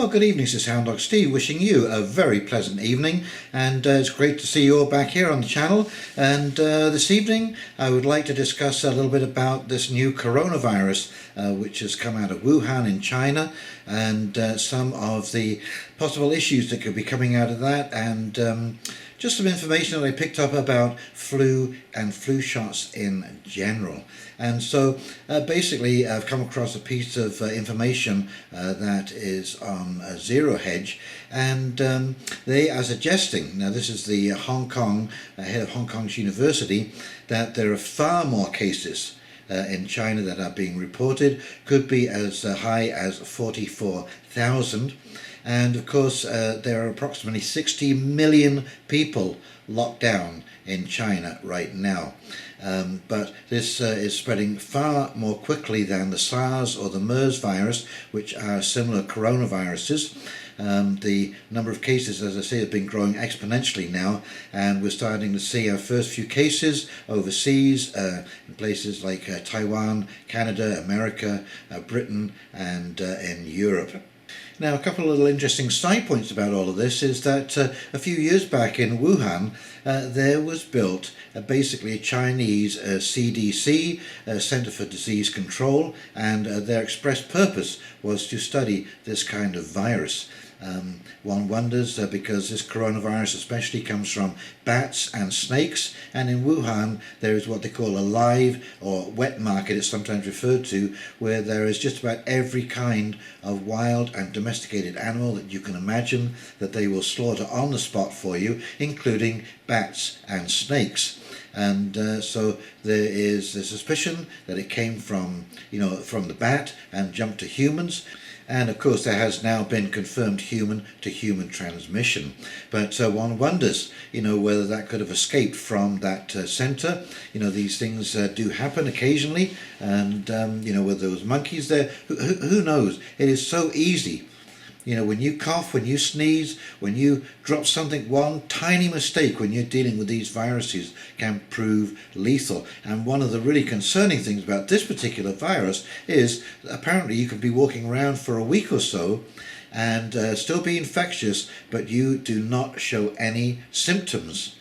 Well, good evening, this is Hound Dog Steve, wishing you a very pleasant evening, and it's great to see you all back here on the channel. And this evening I would like to discuss a little bit about this new coronavirus which has come out of Wuhan in China, and some of the possible issues that could be coming out of that, and just some information that I picked up about flu and flu shots in general. And so basically I've come across a piece of information that is on Zero Hedge, and they are suggesting, now this is the Hong Kong, head of Hong Kong's university, that there are far more cases in China that are being reported, could be as high as 44,000. And of course there are approximately 60 million people locked down in China right now. But this is spreading far more quickly than the SARS or the MERS virus, which are similar coronaviruses. The number of cases, as I say, have been growing exponentially now, and we're starting to see our first few cases overseas in places like Taiwan, Canada, America, Britain, and in Europe. Now, a couple of little interesting side points about all of this is that a few years back in Wuhan, there was built basically a Chinese CDC, Center for Disease Control, and their express purpose was to study this kind of virus. One wonders because this coronavirus especially comes from bats and snakes, and in Wuhan there is what they call a live or wet market, it's sometimes referred to, where there is just about every kind of wild and domesticated animal that you can imagine that they will slaughter on the spot for you, including bats and snakes. And so there is a suspicion that it came from, from the bat and jumped to humans. And of course there has now been confirmed human to human transmission, but one wonders whether that could have escaped from that centre. These things do happen occasionally, and whether there was monkeys there, who knows. It is so easy. When you cough, when you sneeze, when you drop something, one tiny mistake when you're dealing with these viruses can prove lethal. And one of the really concerning things about this particular virus is apparently you could be walking around for a week or so and still be infectious, but you do not show any symptoms.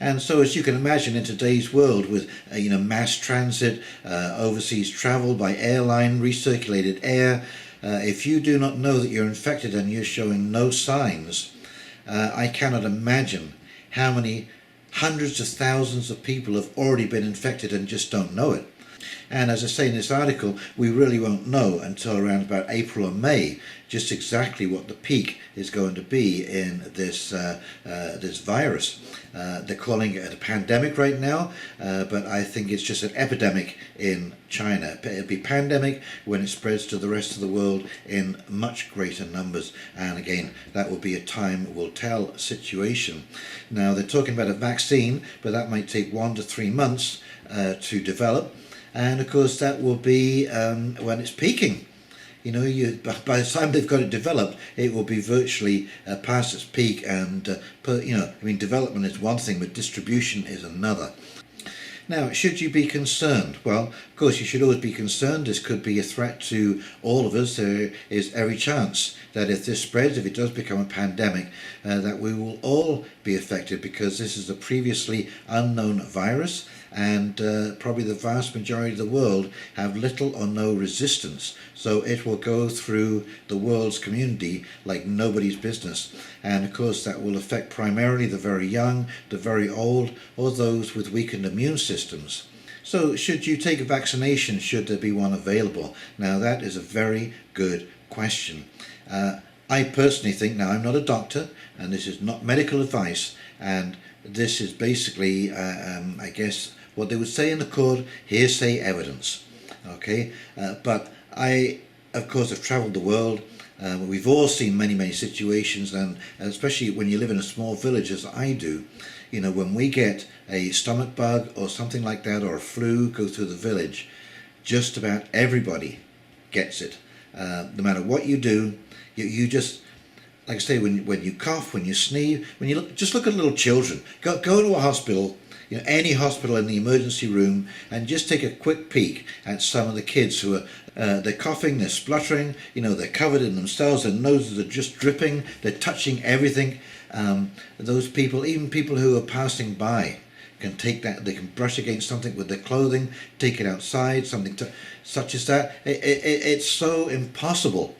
And so, as you can imagine, in today's world with mass transit, overseas travel by airline, recirculated air, if you do not know that you're infected and you're showing no signs, I cannot imagine how many hundreds of thousands of people have already been infected and just don't know it. And as I say in this article, we really won't know until around about April or May just exactly what the peak is going to be in this this virus. They're calling it a pandemic right now, but I think it's just an epidemic in China. It'll be pandemic when it spreads to the rest of the world in much greater numbers, and again that will be a time will tell situation. Now they're talking about a vaccine, but that might take 1 to 3 months to develop. And of course that will be when it's peaking. By the time they've got it developed, it will be virtually past its peak. And development is one thing, but distribution is another. Now, should you be concerned? Well, of course you should always be concerned. This could be a threat to all of us. There is every chance that if this spreads, if it does become a pandemic, that we will all be affected, because this is a previously unknown virus, and probably the vast majority of the world have little or no resistance. So it will go through the world's community like nobody's business. And of course that will affect primarily the very young, the very old, or those with weakened immune systems. So should you take a vaccination? Should there be one available? Now that is a very good question. I personally think, now I'm not a doctor and this is not medical advice, and this is basically I guess what they would say in the court, hearsay evidence. Okay, but I of course have travelled the world. We've all seen many situations, and especially when you live in a small village as I do, when we get a stomach bug or something like that, or a flu go through the village, just about everybody gets it. No matter what you do, you just, like I say, when you cough, when you sneeze, just look at little children. Go to a hospital, any hospital in the emergency room, and just take a quick peek at some of the kids who are they're coughing, they're spluttering, they're covered in themselves, their noses are just dripping, they're touching everything. Those people, even people who are passing by, can take that, they can brush against something with their clothing, take it outside, such as that. It's so impossible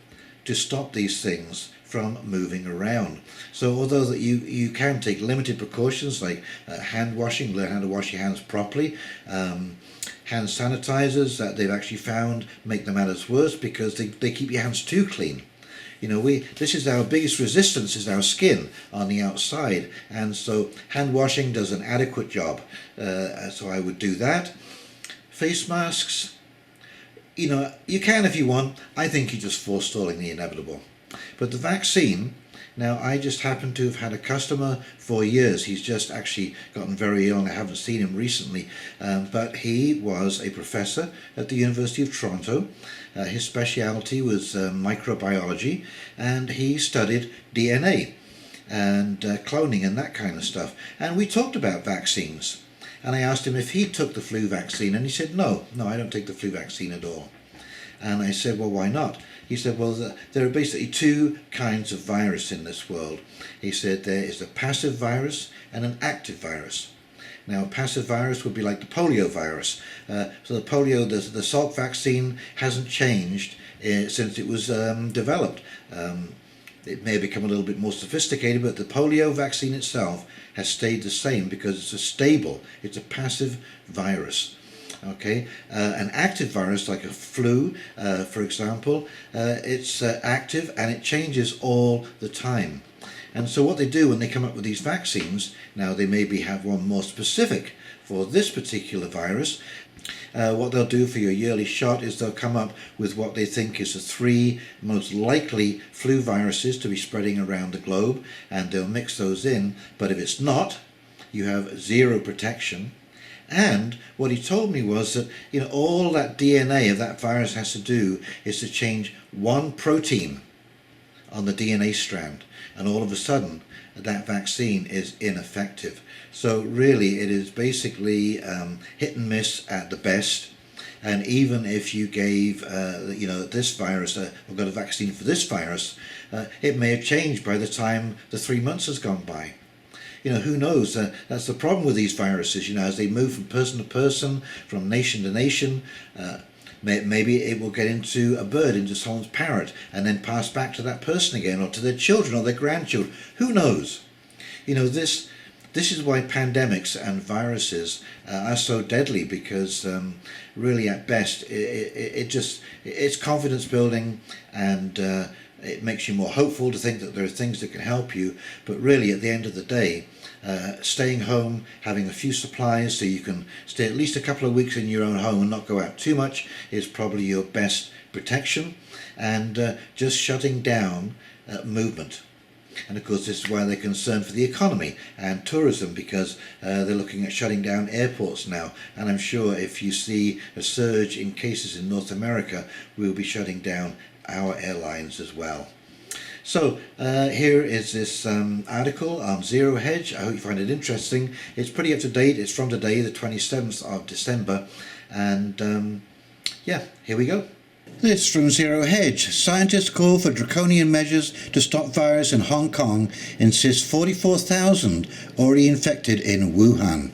to stop these things from moving around. So although that you can take limited precautions like hand washing, learn how to wash your hands properly, hand sanitizers that they've actually found make the matters worse because they keep your hands too clean. This is our biggest resistance, is our skin on the outside, and so hand washing does an adequate job. So I would do that. Face masks, you can if you want. I think you're just forestalling the inevitable. But the vaccine, now I just happen to have had a customer for years. He's just actually gotten very ill and I haven't seen him recently. But he was a professor at the University of Toronto. His speciality was microbiology, and he studied DNA and cloning and that kind of stuff. And we talked about vaccines. And I asked him if he took the flu vaccine, and he said, no, I don't take the flu vaccine at all. And I said, well, why not? He said, well, there are basically two kinds of virus in this world. He said there is a passive virus and an active virus. Now, a passive virus would be like the polio virus. So the polio, the Salk vaccine hasn't changed since it was developed. It may have become a little bit more sophisticated, but the polio vaccine itself has stayed the same because it's a passive virus. Okay, an active virus like a flu, for example, it's active and it changes all the time. And so what they do when they come up with these vaccines, now they maybe have one more specific for this particular virus. What they'll do for your yearly shot is they'll come up with what they think is the 3 most likely flu viruses to be spreading around the globe, and they'll mix those in. But if it's not, you have zero protection. And what he told me was that all that DNA of that virus has to do is to change one protein on the DNA strand, and all of a sudden that vaccine is ineffective. So really it is basically hit and miss at the best. And even if you gave this virus, we've got a vaccine for this virus, it may have changed by the time the 3 months has gone by. Who knows? That's the problem with these viruses, as they move from person to person, from nation to nation. Maybe it will get into a bird, into someone's parrot, and then pass back to that person again, or to their children or their grandchildren. Who knows? This is why pandemics and viruses are so deadly, because really at best it's confidence building, and it makes you more hopeful to think that there are things that can help you. But really at the end of the day, staying home, having a few supplies so you can stay at least a couple of weeks in your own home and not go out too much, is probably your best protection. And just shutting down movement. And of course this is why they're concerned for the economy and tourism, because they're looking at shutting down airports now. And I'm sure if you see a surge in cases in North America, we'll be shutting down our airlines as well. So here is this article on Zero Hedge. I hope you find it interesting. It's pretty up to date. It's from today, the 27th of December. And yeah, here we go. This from Zero Hedge. Scientists call for draconian measures to stop virus in Hong Kong, insist 44,000 already infected in Wuhan.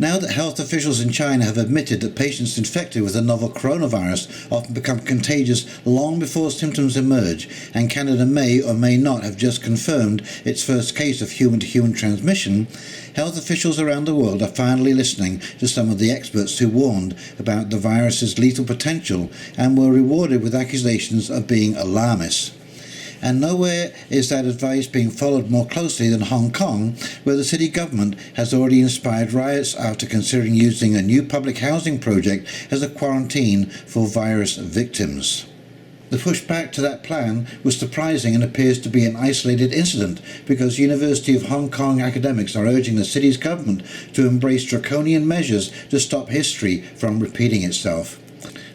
Now that health officials in China have admitted that patients infected with the novel coronavirus often become contagious long before symptoms emerge, and Canada may or may not have just confirmed its first case of human-to-human transmission, health officials around the world are finally listening to some of the experts who warned about the virus's lethal potential and were rewarded with accusations of being alarmists. And nowhere is that advice being followed more closely than Hong Kong, where the city government has already inspired riots after considering using a new public housing project as a quarantine for virus victims. The pushback to that plan was surprising and appears to be an isolated incident, because University of Hong Kong academics are urging the city's government to embrace draconian measures to stop history from repeating itself.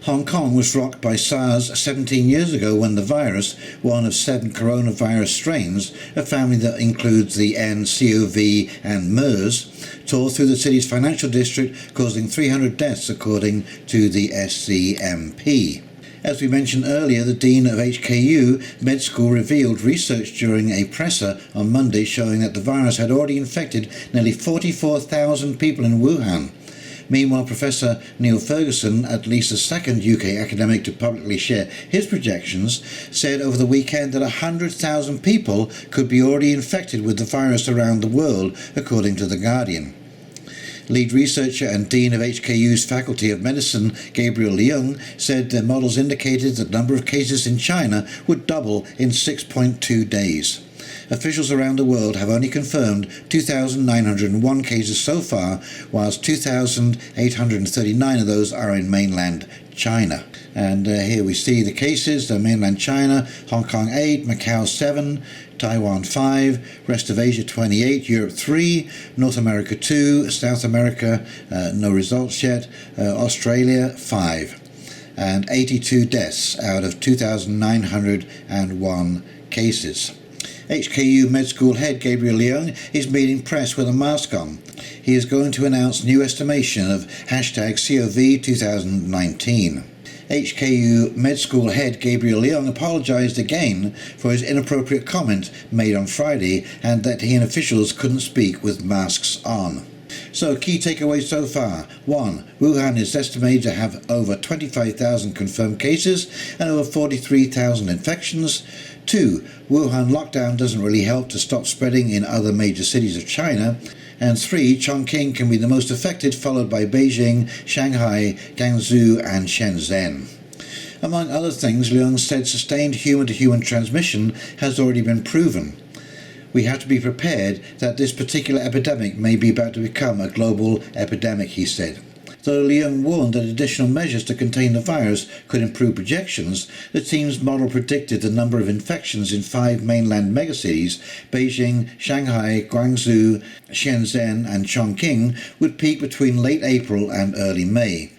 Hong Kong was rocked by SARS 17 years ago when the virus, one of 7 coronavirus strains, a family that includes the nCoV and MERS, tore through the city's financial district, causing 300 deaths according to the SCMP. As we mentioned earlier, the Dean of HKU Med School revealed research during a presser on Monday showing that the virus had already infected nearly 44,000 people in Wuhan. Meanwhile, Professor Neil Ferguson, at least the second UK academic to publicly share his projections, said over the weekend that 100,000 people could be already infected with the virus around the world, according to The Guardian. Lead researcher and Dean of HKU's Faculty of Medicine, Gabriel Leung, said their models indicated that the number of cases in China would double in 6.2 days. Officials around the world have only confirmed 2,901 cases so far, whilst 2,839 of those are in mainland China. And here we see the cases: mainland China, Hong Kong 8, Macau 7, Taiwan 5, rest of Asia 28, Europe 3, North America 2, South America no results yet, Australia 5, and 82 deaths out of 2,901 cases. HKU Med School head Gabriel Leung is meeting press with a mask on. He is going to announce new estimation of #COV 2019. HKU Med School head Gabriel Leung apologised again for his inappropriate comment made on Friday and that he and officials couldn't speak with masks on. So, key takeaways so far. 1. Wuhan is estimated to have over 25,000 confirmed cases and over 43,000 infections. 2. Wuhan lockdown doesn't really help to stop spreading in other major cities of China. And 3. Chongqing can be the most affected, followed by Beijing, Shanghai, Guangzhou and Shenzhen. Among other things, Leung said sustained human-to-human transmission has already been proven. We have to be prepared that this particular epidemic may be about to become a global epidemic, he said. Though Leung warned that additional measures to contain the virus could improve projections, the team's model predicted the number of infections in 5 mainland megacities, Beijing, Shanghai, Guangzhou, Shenzhen and Chongqing, would peak between late April and early May.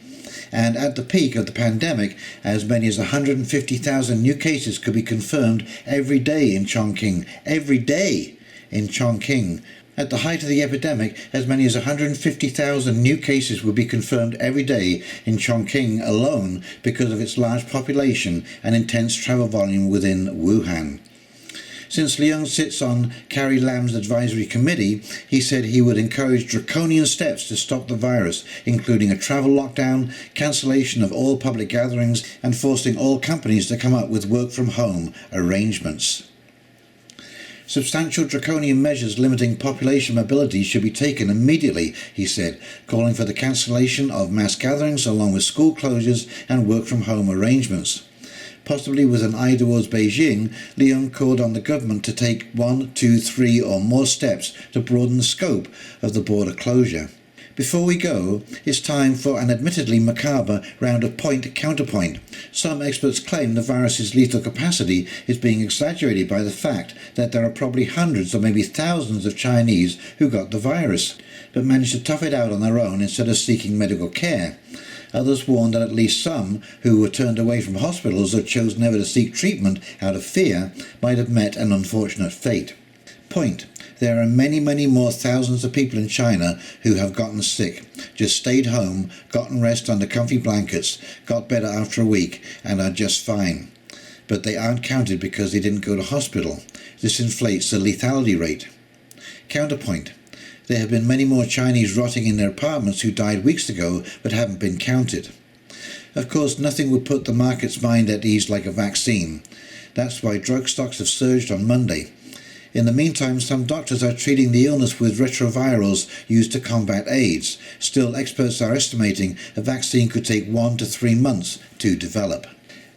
And at the peak of the pandemic, as many as 150,000 new cases could be confirmed every day in Chongqing. Every day in Chongqing. At the height of the epidemic, as many as 150,000 new cases would be confirmed every day in Chongqing alone because of its large population and intense travel volume within Wuhan. Since Leung sits on Carrie Lam's advisory committee, he said he would encourage draconian steps to stop the virus, including a travel lockdown, cancellation of all public gatherings, and forcing all companies to come up with work-from-home arrangements. Substantial draconian measures limiting population mobility should be taken immediately, he said, calling for the cancellation of mass gatherings along with school closures and work-from-home arrangements. Possibly with an eye towards Beijing, Leung called on the government to take 1, 2, 3 or more steps to broaden the scope of the border closure. Before we go, it's time for an admittedly macabre round of point-counterpoint. Some experts claim the virus's lethal capacity is being exaggerated by the fact that there are probably hundreds or maybe thousands of Chinese who got the virus, but managed to tough it out on their own instead of seeking medical care. Others warn that at least some who were turned away from hospitals or chose never to seek treatment out of fear might have met an unfortunate fate. Point. There are many, many more thousands of people in China who have gotten sick, just stayed home, gotten rest under comfy blankets, got better after a week, and are just fine. But they aren't counted because they didn't go to hospital. This inflates the lethality rate. Counterpoint. There have been many more Chinese rotting in their apartments who died weeks ago but haven't been counted. Of course, nothing would put the market's mind at ease like a vaccine. That's why drug stocks have surged on Monday. In the meantime, some doctors are treating the illness with retrovirals used to combat AIDS. Still, experts are estimating a vaccine could take 1 to 3 months to develop.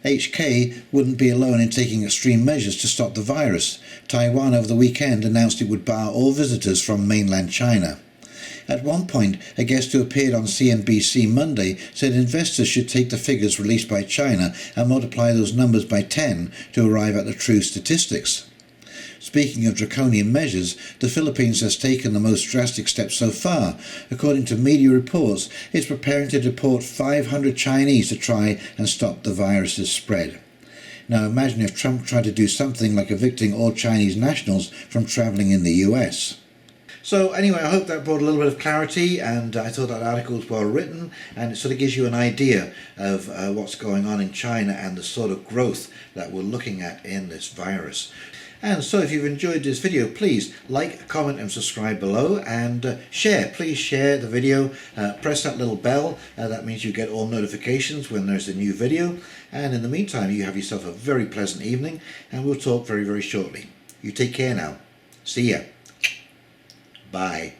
HK wouldn't be alone in taking extreme measures to stop the virus. Taiwan over the weekend announced it would bar all visitors from mainland China. At one point, a guest who appeared on CNBC Monday said investors should take the figures released by China and multiply those numbers by 10 to arrive at the true statistics. Speaking of draconian measures, the Philippines has taken the most drastic steps so far. According to media reports, it's preparing to deport 500 Chinese to try and stop the virus's spread. Now imagine if Trump tried to do something like evicting all Chinese nationals from travelling in the US. So anyway, I hope that brought a little bit of clarity, and I thought that article was well written, and it sort of gives you an idea of what's going on in China and the sort of growth that we're looking at in this virus. And so if you've enjoyed this video, please like, comment and subscribe below, and share. Please share the video, press that little bell, that means you get all notifications when there's a new video. And in the meantime, you have yourself a very pleasant evening, and we'll talk very, very shortly. You take care now. See ya. Bye.